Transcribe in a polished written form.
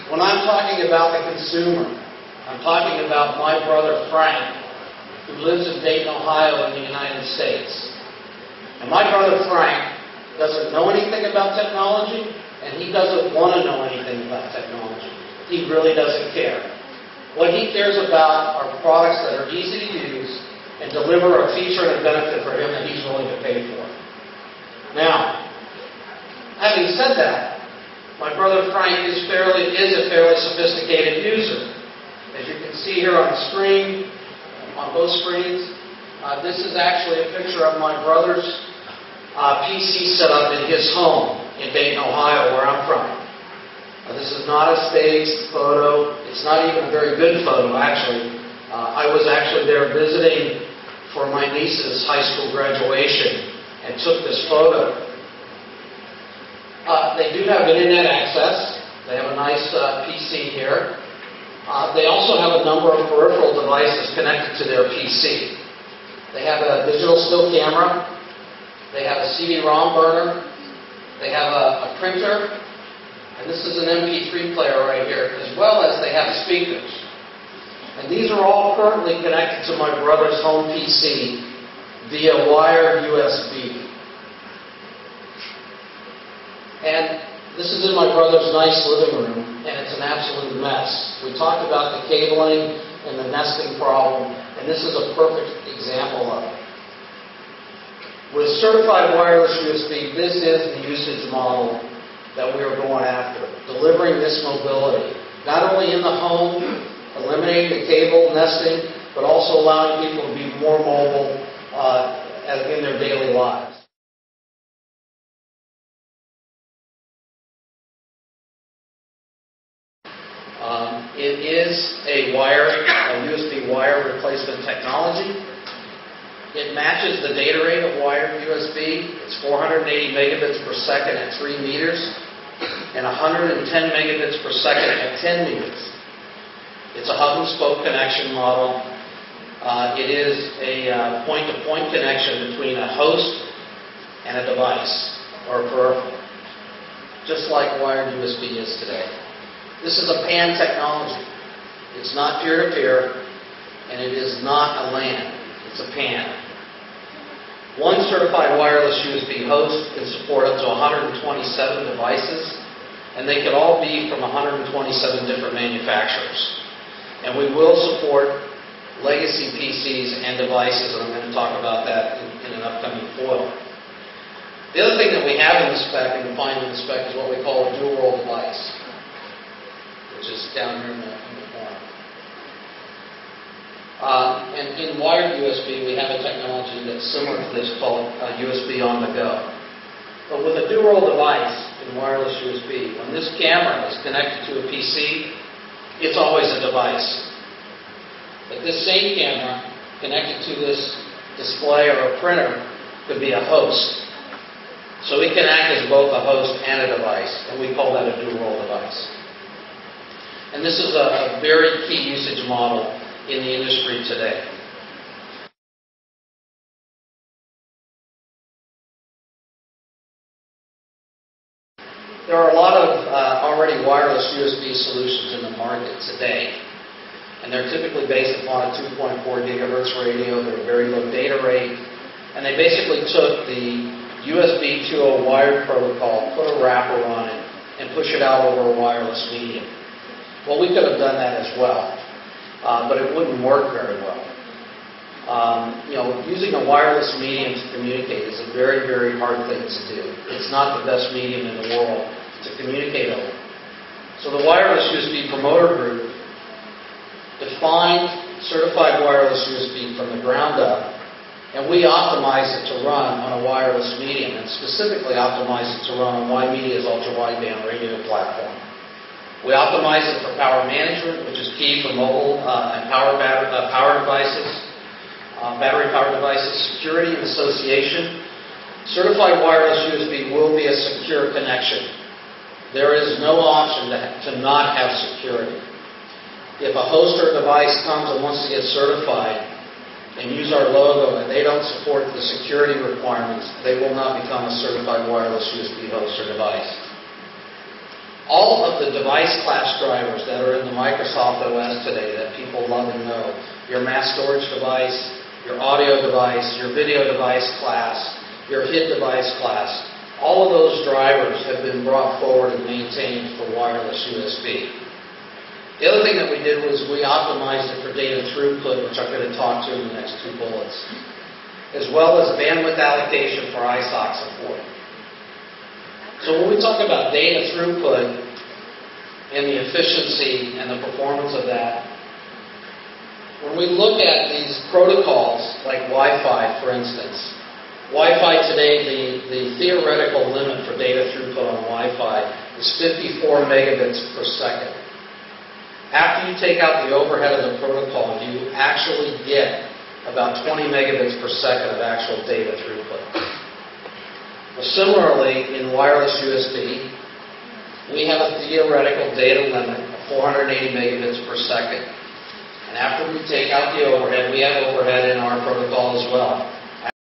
When I'm talking about the consumer, I'm talking about my brother Frank, who lives in Dayton, Ohio in the United States. And my brother Frank doesn't know anything about technology, and he doesn't want to know anything about technology. He really doesn't care. What he cares about are products that are easy to use and deliver a feature and a benefit for him that he's willing to pay for. Now, having said that, my brother Frank is a fairly sophisticated user. As you can see here on the screen, on both screens, this is actually a picture of my brother's PC setup in his home in Dayton, Ohio, where I'm from. This is not a staged photo. It's not even a very good photo, actually. I was actually there visiting for my niece's high school graduation and took this photo. They do have internet access. They have a nice PC here. They also have a number of peripheral devices connected to their PC. They have a digital still camera. They have a CD-ROM burner. They have a printer. And this is an MP3 player right here, as well as they have speakers. And these are all currently connected to my brother's home PC via wired USB. And this is in my brother's nice living room, and it's an absolute mess. We talked about the cabling and the nesting problem, and this is a perfect example of it. With certified wireless USB, this is the usage model that we are going after, delivering this mobility, not only in the home, eliminating the cable nesting, but also allowing people to be more mobile in their daily lives. It is a USB wire replacement technology. It matches the data rate of wired USB. It's 480 megabits per second at 3 meters and 110 megabits per second at 10 meters. It's a hub and spoke connection model. It is a point-to-point connection between a host and a device or a peripheral, just like wired USB is today. This is a PAN technology. It's not peer-to-peer, and it is not a LAN. It's a PAN. One certified wireless USB host can support up to 127 devices, and they can all be from 127 different manufacturers. And we will support legacy PCs and devices, and I'm going to talk about that in an upcoming foil. The other thing that we have in the spec and defined in the spec is what we call a dual-role device, which is down here in the corner. And in wired USB, we have a technology that's similar to this called USB on the go. But with a dual-role device in wireless USB, when this camera is connected to a PC, it's always a device. But this same camera connected to this display or a printer could be a host. So it can act as both a host and a device, and we call that a dual-role device. And this is a very key usage model in the industry today. There are a lot of already wireless USB solutions in the market today, and they're typically based upon a 2.4 gigahertz radio. They're very low data rate, and they basically took the USB 2.0 wired protocol, put a wrapper on it, and push it out over a wireless medium. Well, we could have done that as well, but it wouldn't work very well. Using a wireless medium to communicate is a very, very hard thing to do. It's not the best medium in the world to communicate over. So the Wireless USB Promoter Group defined certified wireless USB from the ground up, and we optimized it to run on a wireless medium, and specifically optimized it to run on Y-Media's ultra-wideband radio platform. We optimize it for power management, which is key for mobile and power devices, battery-powered devices, security and association. Certified wireless USB will be a secure connection. There is no option to not have security. If a host or device comes and wants to get certified and use our logo and they don't support the security requirements, they will not become a certified wireless USB host or device. all of the device class drivers that are in the Microsoft OS today that people love and know, your mass storage device, your audio device, your video device class, your HID device class, all of those drivers have been brought forward and maintained for wireless USB. The other thing that we did was we optimized it for data throughput, which I'm going to talk to in the next 2 bullets, as well as bandwidth allocation for iSOC support. So when we talk about data throughput and the efficiency and the performance of that, when we look at these protocols like Wi-Fi, for instance, Wi-Fi today, the theoretical limit for data throughput on Wi-Fi is 54 megabits per second. After you take out the overhead of the protocol, you actually get about 20 megabits per second of actual data throughput. Well, similarly, in wireless USB, we have a theoretical data limit of 480 megabits per second. And after we take out the overhead, we have overhead in our protocol as well.